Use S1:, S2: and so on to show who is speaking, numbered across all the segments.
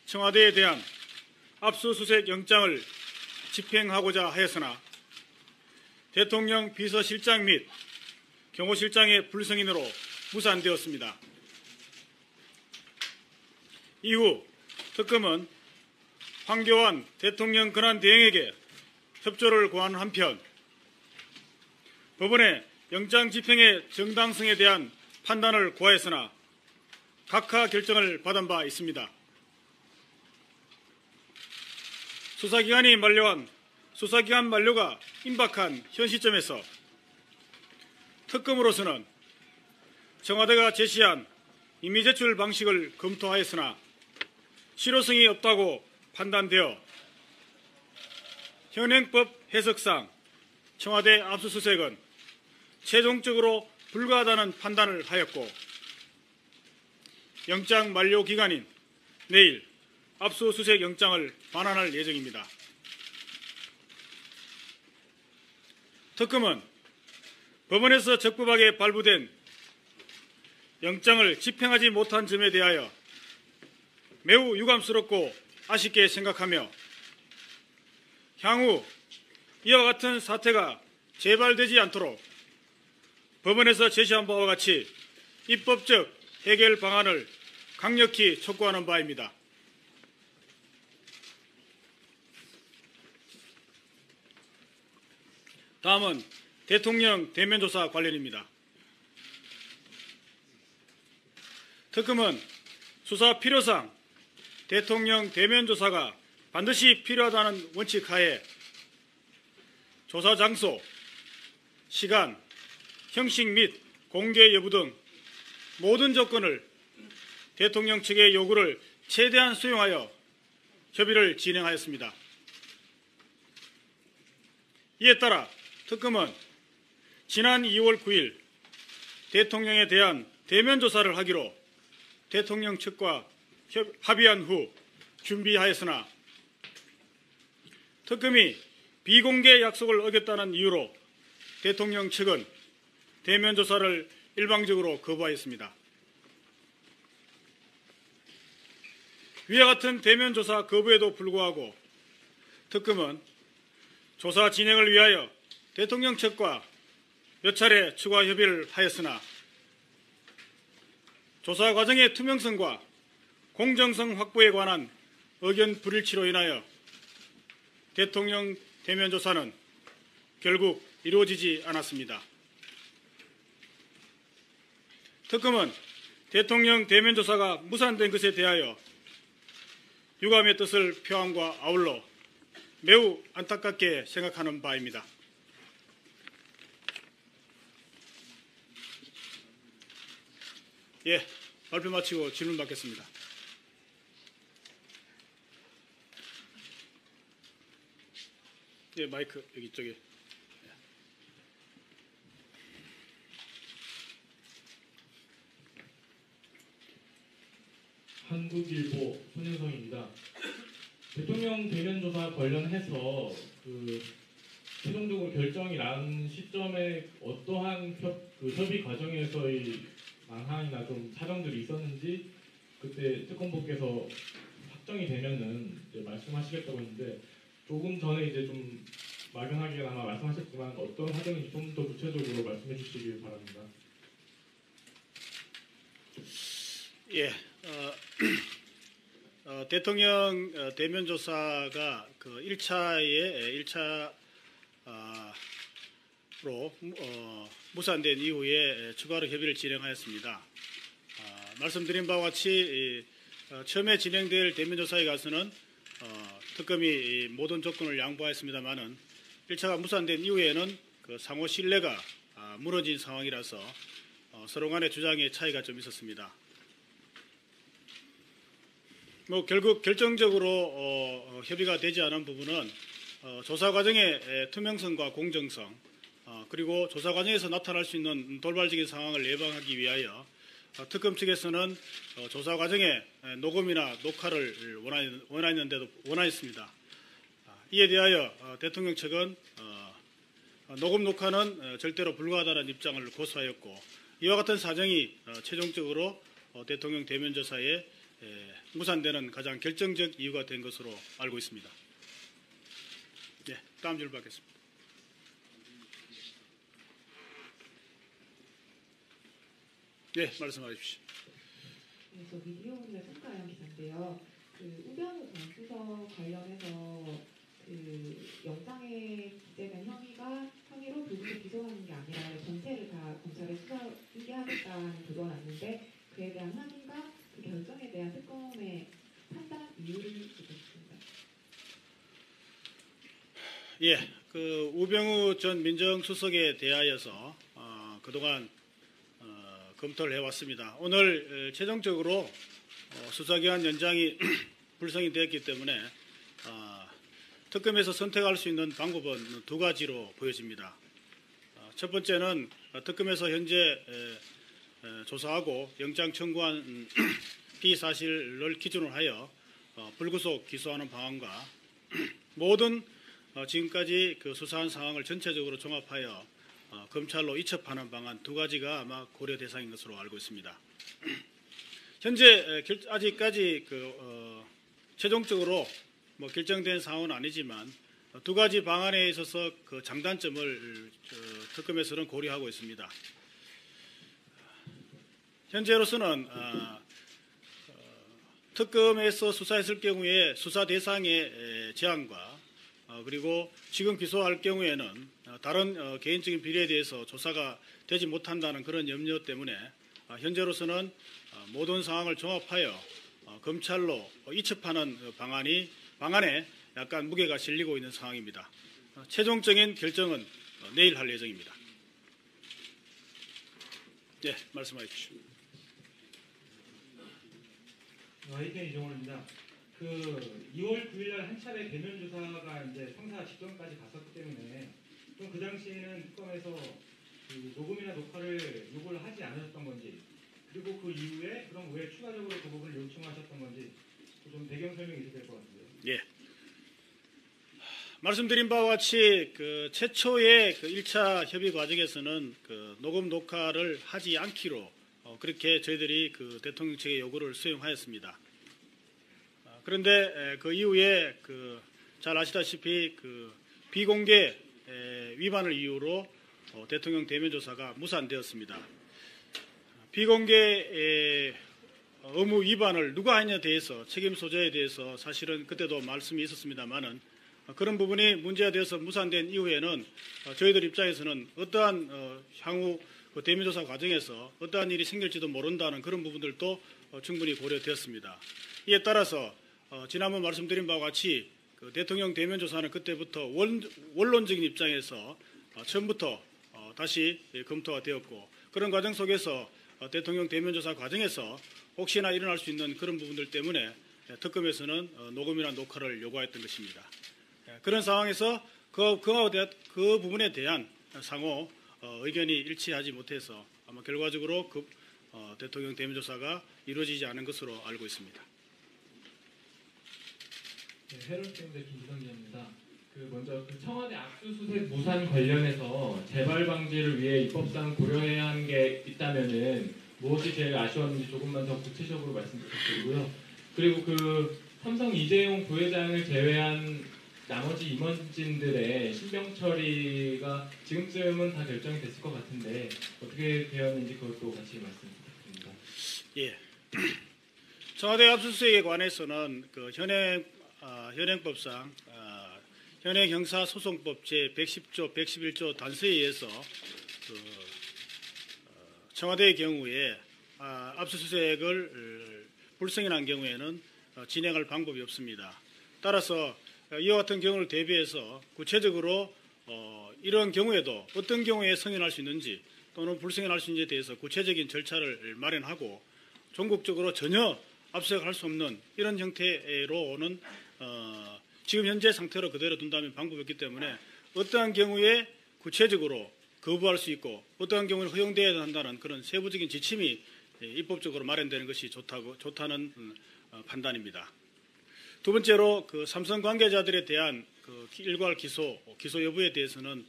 S1: 청와대에 대한 압수수색 영장을 집행하고자 하였으나 대통령 비서실장 및 경호실장의 불승인으로 무산되었습니다. 이후 특검은 황교안 대통령 권한대행에게 협조를 구한 한편 법원의 영장 집행의 정당성에 대한 판단을 구하였으나 각하 결정을 받은 바 있습니다. 수사기간 만료가 임박한 현 시점에서 특검으로서는 청와대가 제시한 임의 제출 방식을 검토하였으나 실효성이 없다고 판단되어 현행법 해석상 청와대 압수수색은 최종적으로 불가하다는 판단을 하였고 영장 만료 기간인 내일 압수수색 영장을 반환할 예정입니다. 특검은 법원에서 적법하게 발부된 영장을 집행하지 못한 점에 대하여 매우 유감스럽고 아쉽게 생각하며 향후 이와 같은 사태가 재발되지 않도록 법원에서 제시한 바와 같이 입법적 해결 방안을 강력히 촉구하는 바입니다. 다음은 대통령 대면조사 관련입니다. 특검은 수사 필요상 대통령 대면조사가 반드시 필요하다는 원칙 하에 조사 장소, 시간, 형식 및 공개 여부 등 모든 조건을 대통령 측의 요구를 최대한 수용하여 협의를 진행하였습니다. 이에 따라 특검은 지난 2월 9일 대통령에 대한 대면 조사를 하기로 대통령 측과 합의한 후 준비하였으나 특검이 비공개 약속을 어겼다는 이유로 대통령 측은 대면 조사를 일방적으로 거부하였습니다. 위와 같은 대면 조사 거부에도 불구하고 특검은 조사 진행을 위하여 대통령 측과 몇 차례 추가 협의를 하였으나 조사 과정의 투명성과 공정성 확보에 관한 의견 불일치로 인하여 대통령 대면 조사는 결국 이루어지지 않았습니다. 특검은 대통령 대면 조사가 무산된 것에 대하여 유감의 뜻을 표함과 아울러 매우 안타깝게 생각하는 바입니다. 예, 발표 마치고 질문 받겠습니다. 예, 마이크 여기 이쪽에.
S2: 한국일보 손윤성입니다. 대통령 대면 조사 관련해서 최종적으로 결정이 난 시점에 어떠한 협의 과정에서의 망항이나 좀 사정들이 있었는지 그때 특검부께서 확정이 되면은 이제 말씀하시겠다고 했는데 조금 전에 이제 좀 막연하게나마 말씀하셨지만 어떤 사정인지 좀 더 구체적으로 말씀해 주시길 바랍니다.
S1: 예, 대통령 대면 조사가 그 1차로 무산된 이후에 추가로 협의를 진행하였습니다. 말씀드린 바와 같이 처음에 진행될 대면 조사에 가서는 특검이 모든 조건을 양보하였습니다마는 1차가 무산된 이후에는 그 상호 신뢰가 무너진 상황이라서 서로 간의 주장의 차이가 좀 있었습니다. 결국 결정적으로 협의가 되지 않은 부분은 조사 과정의 투명성과 공정성 그리고 조사 과정에서 나타날 수 있는 돌발적인 상황을 예방하기 위하여 특검 측에서는 조사 과정에 녹음이나 녹화를 원하였습니다. 이에 대하여 대통령 측은 녹음 녹화는 절대로 불가하다는 입장을 고수하였고 이와 같은 사정이 최종적으로 대통령 대면 조사에 무산되는 가장 결정적 이유가 된 것으로 알고 있습니다. 네, 다음 질문 받겠습니다. 네, 말씀해 주십시오.
S3: 네, 저 미디어 오늘의 성가영 기자인데요. 그 우병우 전 수석 관련해서 그 영장에 기재된 혐의로 불구속 기소하는 게 아니라 전체를 다 검찰에 수사하게 하겠다는 보도가 났는데 그에 대한 확인과 그 결정에 대한 특검의 판단 이유를 묻겠습니다.
S1: 예, 그 우병우 전 민정수석에 대하여서 그동안 검토를 해왔습니다. 오늘 최종적으로 수사기한 연장이 불성이 되었기 때문에 특검에서 선택할 수 있는 방법은 두 가지로 보여집니다. 첫 번째는 특검에서 현재 조사하고 영장 청구한 피의사실을 기준으로 하여 불구속 기소하는 방안과 모든 지금까지 그 수사한 상황을 전체적으로 종합하여 검찰로 이첩하는 방안 두 가지가 아마 고려 대상인 것으로 알고 있습니다. 현재 아직까지 최종적으로 결정된 상황은 아니지만 두 가지 방안에 있어서 그 장단점을 특검에서는 고려하고 있습니다. 현재로서는 특검에서 수사했을 경우에 수사 대상의 제한과 그리고 지금 기소할 경우에는 다른 개인적인 비리에 대해서 조사가 되지 못한다는 그런 염려 때문에 현재로서는 모든 상황을 종합하여 검찰로 이첩하는 방안에 약간 무게가 실리고 있는 상황입니다. 최종적인 결정은 내일 할 예정입니다. 네, 말씀해 주십시오.
S4: IK 이종원입니다. 그 2월 9일날 한 차례 대면 조사가 이제 상사 직전까지 갔었기 때문에 좀 그 당시에는 특검에서 그 녹음이나 녹화를 요구를 하지 않으셨던 건지 그리고 그 이후에 그럼 왜 추가적으로 그 부분을 요청하셨던 건지 좀 배경 설명이 있어야 될 것 같은데요.
S1: 예. 말씀드린 바와 같이 그 최초의 그 1차 협의 과정에서는 그 녹음 녹화를 하지 않기로 그렇게 저희들이 그 대통령 측의 요구를 수용하였습니다. 그런데 그 이후에 잘 아시다시피 그 비공개 위반을 이유로 대통령 대면 조사가 무산되었습니다. 비공개 의무 위반을 누가 했냐에 대해서 책임 소재에 대해서 사실은 그때도 말씀이 있었습니다만은 그런 부분이 문제가 되어서 무산된 이후에는 저희들 입장에서는 어떠한 향후 대면 조사 과정에서 어떠한 일이 생길지도 모른다는 그런 부분들도 충분히 고려되었습니다. 이에 따라서 지난번 말씀드린 바와 같이 그 대통령 대면 조사는 그때부터 원론적인 입장에서 처음부터 다시 검토가 되었고 그런 과정 속에서 대통령 대면 조사 과정에서 혹시나 일어날 수 있는 그런 부분들 때문에 특검에서는 녹음이나 녹화를 요구했던 것입니다. 그런 상황에서 그 부분에 대한 상호 의견이 일치하지 못해서 아마 결과적으로 대통령 대면 조사가 이루어지지 않은 것으로 알고 있습니다.
S2: 네, 헤럴스팀의 김기성 기자입니다. 먼저 청와대 압수수색 무산 관련해서 재발 방지를 위해 입법상 고려해야 하는 게 있다면은 무엇이 제일 아쉬웠는지 조금만 더 구체적으로 말씀 부탁드리고요. 그리고 삼성 이재용 부회장을 제외한 나머지 임원진들의 신병 처리가 지금쯤은 다 결정이 됐을 것 같은데 어떻게 되었는지 그것도 같이 말씀 부탁드립니다.
S1: 예. 청와대 압수수색에 관해서는 현행법상 현행 형사소송법 제 110조, 111조 단서에 의해서 청와대의 경우에 압수수색을 불승인한 경우에는 진행할 방법이 없습니다. 따라서 이와 같은 경우를 대비해서 구체적으로 이런 경우에도 어떤 경우에 승인할 수 있는지 또는 불승인할 수 있는지에 대해서 구체적인 절차를 마련하고 전국적으로 전혀 압수수색할 수 없는 이런 형태로는 지금 현재 상태로 그대로 둔다면 방법이 없기 때문에 어떠한 경우에 구체적으로 거부할 수 있고 어떠한 경우는 허용되어야 한다는 그런 세부적인 지침이 입법적으로 마련되는 것이 좋다는 판단입니다. 두 번째로 삼성 관계자들에 대한 일괄 기소 여부에 대해서는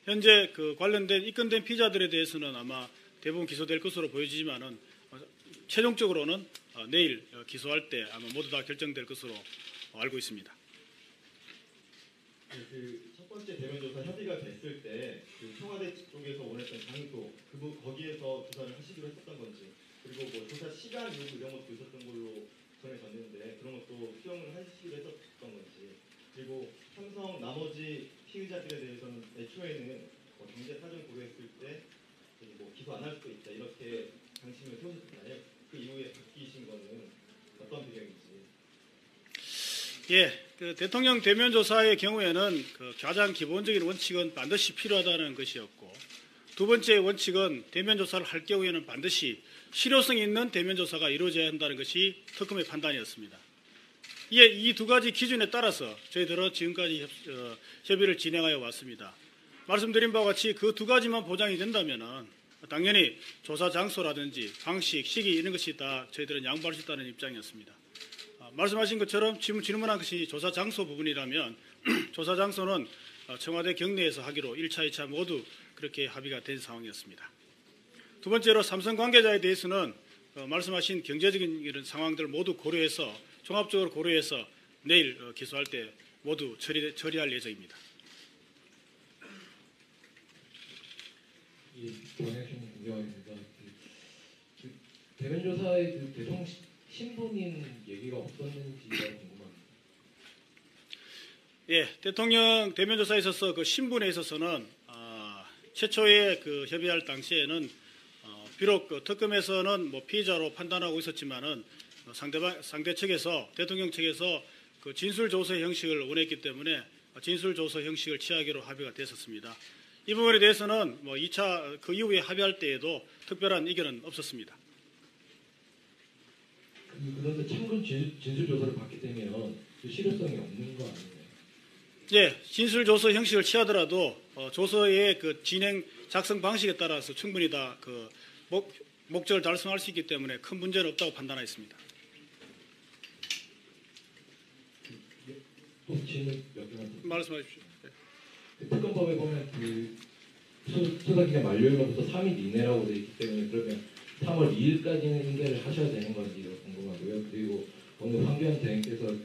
S1: 현재 관련된 입건된 피의자들에 대해서는 아마 대부분 기소될 것으로 보여지지만은 최종적으로는 내일 기소할 때 아마 모두 다 결정될 것으로 알고 있습니다.
S5: 그 첫 번째 대면 조사 협의가 됐을 때 그 청와대 쪽에서 원했던 장소 거기에서 조사를 하시기로 했었던 건지, 그리고 뭐 조사 시간 요구 이런 것도 있었던 걸로 전해졌는데 그런 것도 수용을 하시기로 했었던 건지, 그리고 삼성 나머지 피의자들에 대해서는 애초에는 뭐 경제 사정 고려했을 때 뭐 기소 안 할 수도 있다 이렇게 방침을 세우셨잖아요. 그 이후에 바뀌신 거는 어떤 배경인지.
S1: 예, 그 대통령 대면 조사의 경우에는 그 가장 기본적인 원칙은 반드시 필요하다는 것이었고, 두 번째 원칙은 대면 조사를 할 경우에는 반드시 실효성 있는 대면 조사가 이루어져야 한다는 것이 특검의 판단이었습니다. 이 두 가지 기준에 따라서 저희들은 지금까지 협의를 진행하여 왔습니다. 말씀드린 바와 같이 그 두 가지만 보장이 된다면은 당연히 조사 장소라든지 방식, 시기 이런 것이 다 저희들은 양보할 수 있다는 입장이었습니다. 말씀하신 것처럼 질문한 것이 조사 장소 부분이라면 조사 장소는 청와대 경내에서 하기로 1차, 2차 모두 그렇게 합의가 된 상황이었습니다. 두 번째로 삼성 관계자에 대해서는 말씀하신 경제적인 이런 상황들을 모두 고려해서 종합적으로 고려해서 내일 기소할 때 모두 처리할 예정입니다.
S6: 권혜준 국장입니다. 대면 조사의 대통령 신분인 얘기가 없었는지가 궁금합니다.
S1: 예, 대통령 대면 조사에 있어서 그 신분에 있어서는 최초에 그 협의할 당시에는 비록 그 특검에서는 뭐 피의자로 판단하고 있었지만은 상대 측에서 대통령 측에서 그 진술 조서 형식을 원했기 때문에 진술 조서 형식을 취하기로 합의가 됐었습니다. 이 부분에 대해서는 뭐 2차 그 이후에 합의할 때에도 특별한 이견은 없었습니다.
S6: 그런데 참고 진술 조사를 받게 되면 그 실효성이 없는 거 아니에요?
S1: 예, 진술 조서 형식을 취하더라도 조서의 그 진행 작성 방식에 따라서 충분히 다 그 목적을 달성할 수 있기 때문에 큰 문제는 없다고 판단하였습니다.
S6: 또 질문 몇 개만 더.
S1: 말씀하십시오.
S6: 특검법에 보면 그 수사기간 만료일로부터 3일 이내라고 되어 있기 때문에 그러면 3월 2일까지는 인계를 하셔야 되는 건지 궁금하고요. 그리고 오늘 황교안 대행께서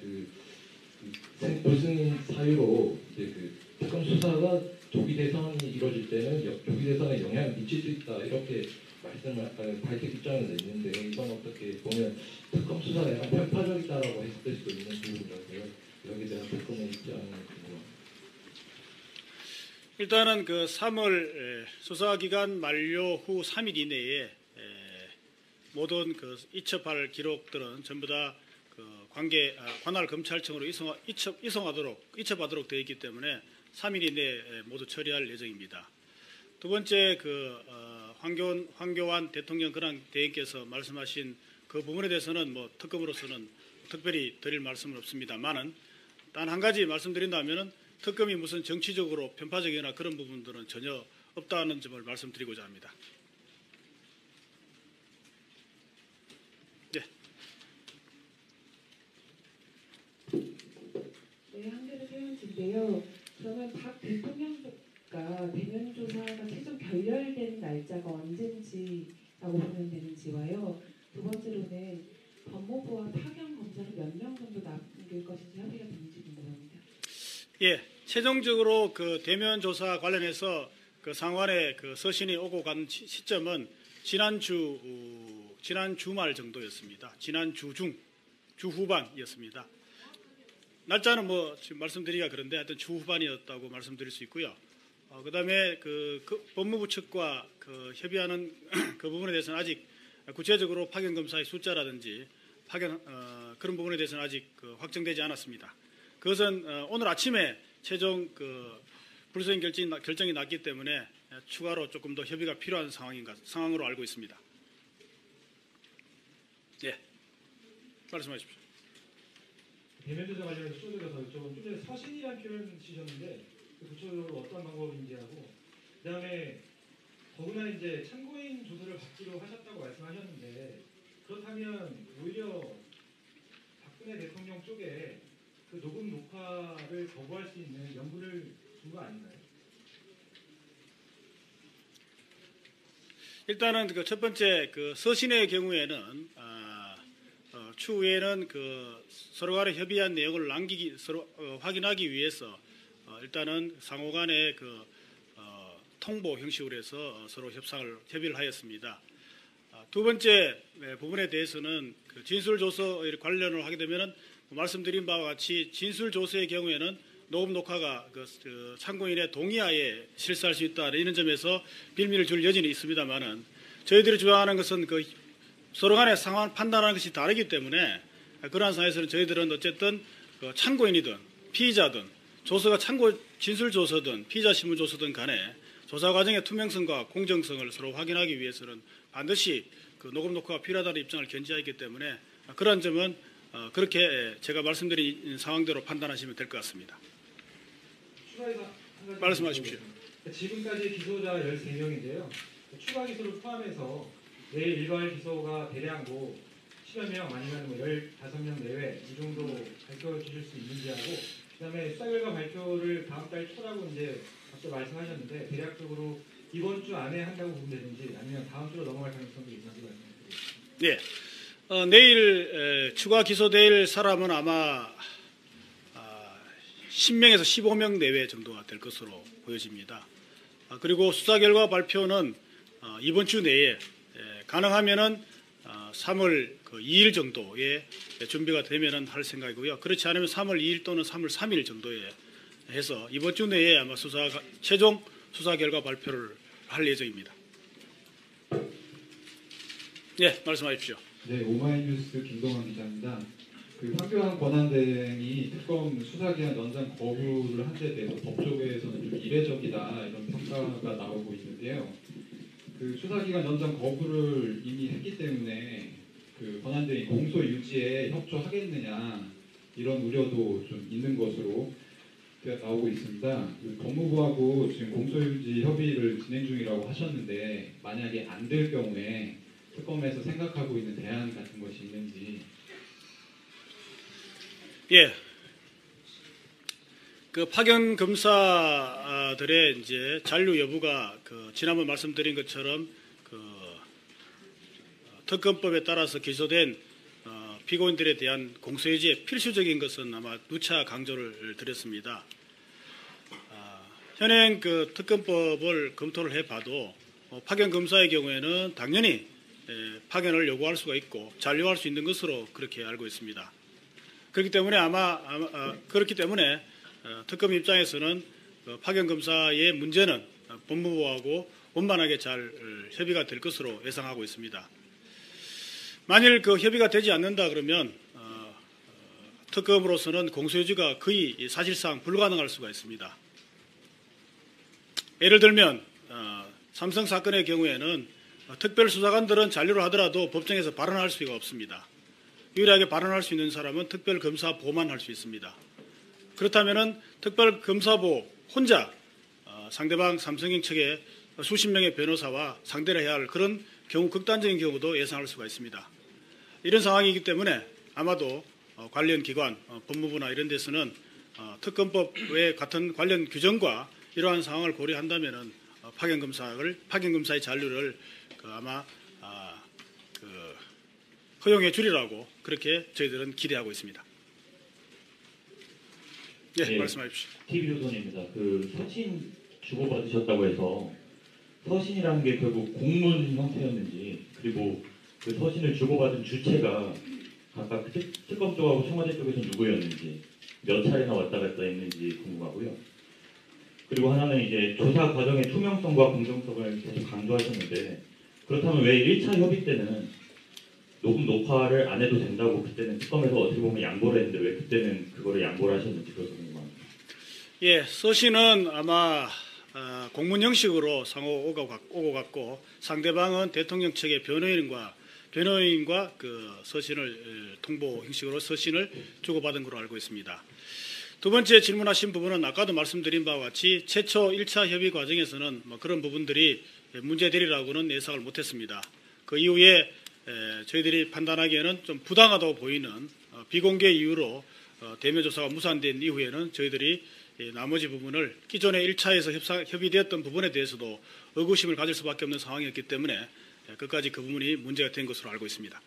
S6: 불승인 사유로 이제 그 특검 수사가 조기 대선이 이루어질 때는 조기 대선에 영향을 미칠 수 있다 이렇게 말씀을 발표 입장을 냈는데, 이건 어떻게 보면 특검 수사가 약간 편파적이다라고 해석될 수도 있는 부분이라서요. 여기에 대한 특검의 입장은 궁금합니다.
S1: 일단은 그 3월 수사기간 만료 후 3일 이내에 모든 그 이첩할 기록들은 전부 다 그 관할 검찰청으로 이첩하도록 되어 있기 때문에 3일 이내에 모두 처리할 예정입니다. 두 번째 그 황교안 대통령 근황 대행께서 말씀하신 그 부분에 대해서는 뭐 특검으로서는 특별히 드릴 말씀은 없습니다만은 단 한 가지 말씀드린다면은 특검이 무슨 정치적으로 편파적이거나 그런 부분들은 전혀 없다는 점을 말씀드리고자 합니다. 네.
S3: 네, 한겨레 세운지인데요. 그러면 박 대통령과 대면 조사가 최종 결렬된 날짜가 언젠지라고 보면 되는지와요. 두 번째로는 법무부와 파견 검사를 몇 명 정도 남길 것인지 합의가 되는지 궁금합니다.
S1: 예, 최종적으로 그 대면 조사 관련해서 그 상관의 그 서신이 오고 간 시점은 지난 주말 정도였습니다. 지난 주 후반이었습니다. 날짜는 뭐 지금 말씀드리기가 그런데 하여튼 주 후반이었다고 말씀드릴 수 있고요. 그다음에 그 법무부 측과 그 협의하는 그 부분에 대해서는 아직 구체적으로 파견 검사의 숫자라든지 그런 부분에 대해서는 아직 확정되지 않았습니다. 그것은 오늘 아침에 최종 그 불소인 결정이 났기 때문에 추가로 조금 더 협의가 필요한 상황으로 알고 있습니다. 예, 말씀하십시오.
S4: 대면 조사 관련해서 쪼개서 좀 전에 서신이라는 표현을 쓰셨는데 구체적으로 어떤 방법인지 하고, 그다음에 더구나 이제 참고인 조사를 받기로 하셨다고 말씀하셨는데, 그렇다면 오히려 박근혜 대통령 쪽에 그 녹음 녹화를 거부할 수 있는 명분을 준 거 아닌가요?
S1: 일단은 그 첫 번째 그 서신의 경우에는 추후에는 서로 간에 협의한 내용을 서로 확인하기 위해서 일단은 상호간에 통보 형식으로 해서 서로 협의를 하였습니다. 두 번째 부분에 대해서는 진술조서 관련을 하게 되면은 말씀드린 바와 같이 진술조서의 경우에는 녹음 녹화가 참고인의 동의하에 실시할 수 있다 이런 점에서 빌미를 줄 여지는 있습니다만은 저희들이 주장하는 것은 서로 간의 상황을 판단하는 것이 다르기 때문에 그러한 상황에서는 저희들은 어쨌든 참고인이든 피의자든 조서가 진술조서든 피의자 신문조서든 간에 조사 과정의 투명성과 공정성을 서로 확인하기 위해서는 반드시 녹음 녹화가 필요하다는 입장을 견지하였기 때문에 그러한 점은 그렇게 제가 말씀드린 상황대로 판단하시면 될 것 같습니다.
S4: 추가해서 한 가지
S1: 말씀하십시오.
S4: 지금까지 기소자 13명인데요. 추가 기소를 포함해서 내일 일괄 기소가 대략 10여 명 아니면 15명 내외 이 정도 밝혀 주실 수 있는지 하고 그다음에 수사 결과 발표를 다음 달 초라고 이제 앞서 말씀하셨는데 대략적으로 이번 주 안에 한다고 보면 되는지 아니면 다음 주로 넘어갈 가능성도 있는지 말씀드리겠습니다.
S1: 네, 내일 추가 기소될 사람은 아마 10명에서 15명 내외 정도가 될 것으로 보여집니다. 그리고 수사 결과 발표는 이번 주 내에 가능하면은 3월 2일 정도에 준비가 되면은 할 생각이고요. 그렇지 않으면 3월 2일 또는 3월 3일 정도에 해서 이번 주 내에 아마 최종 수사 결과 발표를 할 예정입니다. 네, 말씀하십시오.
S7: 네, 오마이뉴스 김동환 기자입니다. 황교안 권한대행이 특검 수사기한 연장 거부를 한 데 대해서 법조계에서는 좀 이례적이다 이런 평가가 나오고 있는데요. 수사기간 연장 거부를 이미 했기 때문에 권한대행이 공소 유지에 협조하겠느냐 이런 우려도 좀 있는 것으로 나오고 있습니다. 법무부하고 지금 공소 유지 협의를 진행 중이라고 하셨는데 만약에 안 될 경우에 특검에서 생각하고 있는 대안 같은 것이 있는지.
S1: 예. 파견 검사들의 이제 잔류 여부가 지난번 말씀드린 것처럼 특검법에 따라서 기소된 피고인들에 대한 공소유지의 필수적인 것은 아마 누차 강조를 드렸습니다. 현행 특검법을 검토를 해봐도 파견 검사의 경우에는 당연히 파견을 요구할 수가 있고 잔류할 수 있는 것으로 그렇게 알고 있습니다. 그렇기 때문에 그렇기 때문에 특검 입장에서는 파견 검사의 문제는 법무부하고 원만하게 잘 협의가 될 것으로 예상하고 있습니다. 만일 협의가 되지 않는다 그러면 특검으로서는 공소유지가 거의 사실상 불가능할 수가 있습니다. 예를 들면 삼성 사건의 경우에는 특별수사관들은 잔류를 하더라도 법정에서 발언할 수가 없습니다. 유일하게 발언할 수 있는 사람은 특별검사보만 할 수 있습니다. 그렇다면 특별검사보 혼자 상대방 삼성행 측의 수십 명의 변호사와 상대를 해야 할 그런 경우 극단적인 경우도 예상할 수가 있습니다. 이런 상황이기 때문에 아마도 관련 기관, 법무부나 이런 데서는 특검법의 같은 관련 규정과 이러한 상황을 고려한다면은 파견 검사의 잔류를 아마 허용해 주리라고 그렇게 저희들은 기대하고 있습니다. 네, 말씀하십시오.
S8: TV조선입니다. 서신 주고받으셨다고 해서 서신이라는 게 결국 공문 형태였는지 그리고 서신을 주고받은 주체가 각각 특검 쪽하고 청와대 쪽에서 누구였는지 몇 차례나 왔다 갔다 했는지 궁금하고요. 그리고 하나는 이제 조사 과정의 투명성과 공정성을 계속 강조하셨는데 그렇다면 왜 1차 협의 때는 녹음 녹화를 안 해도 된다고 그때는 특검에서 어떻게 보면 양보를 했는데 왜 그때는 그거를 양보를 하셨는지 그것도 궁금합니다.
S1: 예, 서신은 아마 공문 형식으로 상호 오고 갔고 상대방은 대통령 측의 변호인과 서신을 통보 형식으로 서신을 주고받은 걸로 알고 있습니다. 두 번째 질문하신 부분은 아까도 말씀드린 바와 같이 최초 1차 협의 과정에서는 그런 부분들이 문제되리라고는 예상을 못했습니다. 그 이후에 저희들이 판단하기에는 좀 부당하다고 보이는 비공개 이유로 대면 조사가 무산된 이후에는 저희들이 나머지 부분을 기존의 1차에서 협의되었던 부분에 대해서도 의구심을 가질 수밖에 없는 상황이었기 때문에 끝까지 그 부분이 문제가 된 것으로 알고 있습니다.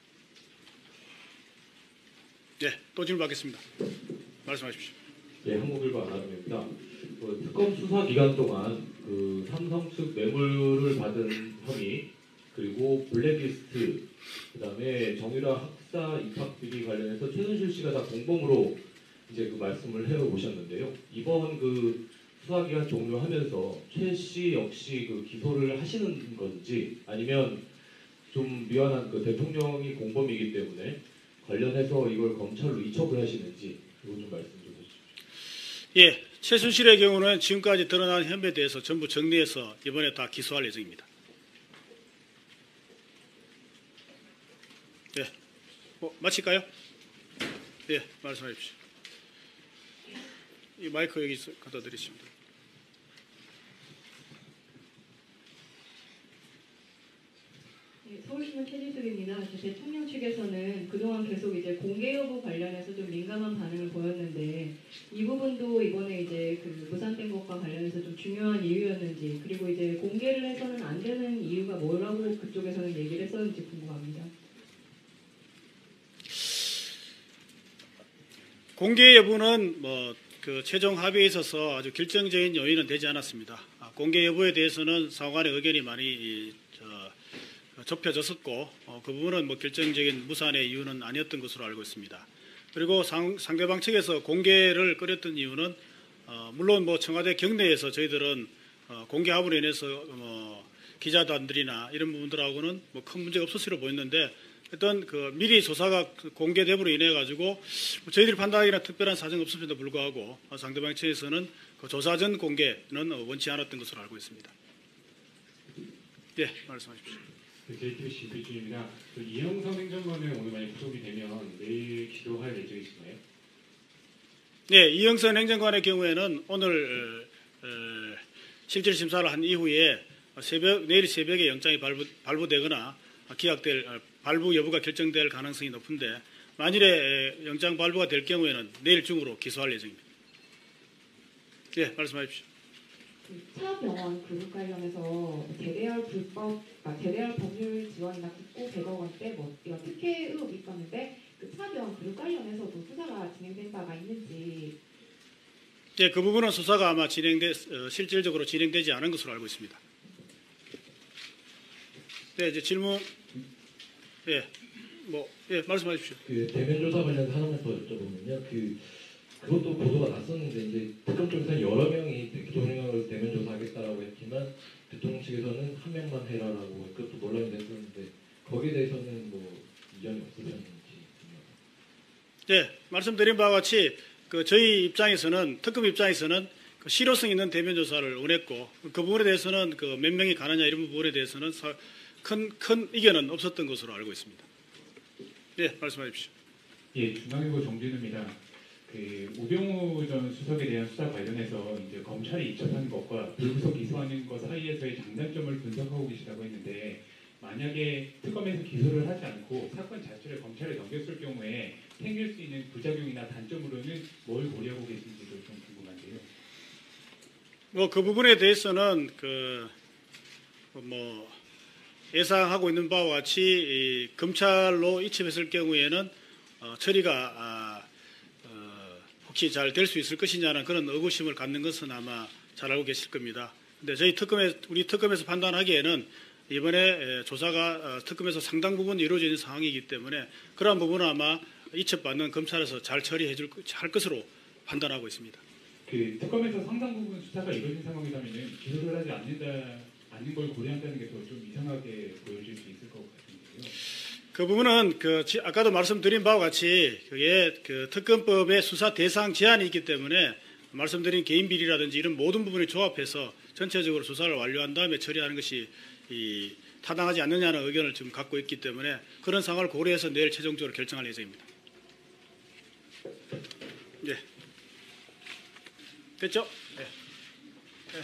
S1: 네, 또 질문받겠습니다. 말씀하십시오.
S6: 예, 한국일보 안하동입니다. 그 특검 수사 기간 동안 그 삼성 측 뇌물을 받은 혐의 그리고 블랙리스트 그다음에 정유라 학사 입학 비리 관련해서 최순실 씨가 다 공범으로 이제 그 말씀을 해오셨는데요. 이번 그 수사 기간 종료하면서 최 씨 역시 그 기소를 하시는 건지 아니면 좀 미안한 그 대통령이 공범이기 때문에 관련해서 이걸 검찰로 이첩을 하시는지 이거 좀 말씀 좀 해주십시오.
S1: 예, 최순실의 경우는 지금까지 드러난 혐의에 대해서 전부 정리해서 이번에 다 기소할 예정입니다. 예, 마칠까요? 예, 말씀하십시오. 이 마이크 여기 갖다 드리십니다.
S9: 네, 서울신문 최지숙입니다. 대통령 측에서는 그동안 계속 이제 공개 여부 관련해서 좀 민감한 반응을 보였는데 이 부분도 이번에 이제 그 무산된 것과 관련해서 좀 중요한 이유였는지 그리고 이제 공개를 해서는 안 되는 이유가 뭐라고 그쪽에서는 얘기를 했었는지 궁금합니다.
S1: 공개 여부는 그 최종 합의에 있어서 아주 결정적인 요인은 되지 않았습니다. 공개 여부에 대해서는 상호간의 의견이 많이 좁혀졌었고 그 부분은 결정적인 무산의 이유는 아니었던 것으로 알고 있습니다. 그리고 상대방 측에서 공개를 꺼렸던 이유는 물론 청와대 경내에서 저희들은 공개 합의로 인해서 기자단들이나 이런 부분들하고는 큰 문제가 없었으로 보였는데 어떤 그 미리 조사가 공개됨으로 인해 가지고 저희들이 판단하기에는 특별한 사정이 없음에도 불구하고 상대방 측에서는 그 조사 전 공개는 원치 않았던 것으로 알고 있습니다. 예, 말씀하십시오.
S2: JTBC 이필준입니다. 이영선 행정관은 오늘 만약 구속이 되면 내일 기소할 예정이신가요?
S1: 네, 이영선 행정관의 경우에는 오늘 실질 심사를 한 이후에 내일 새벽에 영장이 발부되거나 기각될 발부 여부가 결정될 가능성이 높은데 만일에 영장 발부가 될 경우에는 내일 중으로 기소할 예정입니다. 예, 말씀하십시오.
S3: 차 병원 그룹 관련해서 대대열 법률 지원이나 국고 100억 원대 이런 특혜 의혹이 있었는데 그 차 병원 그룹 관련해서도 수사가 진행된 바가 있는지.
S1: 예, 그 부분은 수사가 아마 실질적으로 진행되지 않은 것으로 알고 있습니다. 네, 이제 질문. 예, 말씀하십시오.
S6: 그 대면 조사 관련해서 하나만 더 여쭤보면요. 그것도 보도가 났었는데 이제 특검 쪽에서는 여러 명이 대통령을 대면 조사하겠다라고 했지만 대통령 측에서는 한 명만 해라라고 그것도 논란이 됐었는데 거기에 대해서는 이견이 없으셨는지.
S1: 네, 말씀드린 바와 같이 저희 입장에서는 특검 입장에서는 실효성 있는 대면 조사를 원했고 그 부분에 대해서는 몇 명이 가느냐 이런 부분에 대해서는 큰 이견은 없었던 것으로 알고 있습니다. 네, 말씀하십시오.
S2: 예, 중앙일보 정진우입니다. 우병우 전 수석에 대한 수사 관련해서 이제 검찰이 이첩하는 것과 불구속 기소하는 것 사이에서의 장단점을 분석하고 계시다고 했는데 만약에 특검에서 기소를 하지 않고 사건 자체를 검찰에 넘겼을 경우에 생길 수 있는 부작용이나 단점으로는 뭘 고려하고 계신지도 좀 궁금한데요.
S1: 그 부분에 대해서는 예상하고 있는 바와 같이 검찰로 이첩했을 경우에는 처리가 혹시 잘 될 수 있을 것이냐는 그런 의구심을 갖는 것은 아마 잘 알고 계실 겁니다. 근데 우리 특검에서 판단하기에는 이번에 조사가 특검에서 상당 부분 이루어져 있는 상황이기 때문에 그러한 부분은 아마 이첩받는 검찰에서 잘 할 것으로 판단하고 있습니다.
S2: 특검에서 상당 부분 수사가 이루어진 상황이라면 기소를 하지 않는 걸 고려한다는 게 더 좀 이상하게 보여질 수 있을 것 같은데요.
S1: 그 부분은 아까도 말씀드린 바와 같이 그게 특검법의 수사 대상 제한이 있기 때문에 말씀드린 개인 비리라든지 이런 모든 부분을 조합해서 전체적으로 수사를 완료한 다음에 처리하는 것이 타당하지 않느냐는 의견을 지금 갖고 있기 때문에 그런 상황을 고려해서 내일 최종적으로 결정할 예정입니다. 네. 됐죠? 네. 네.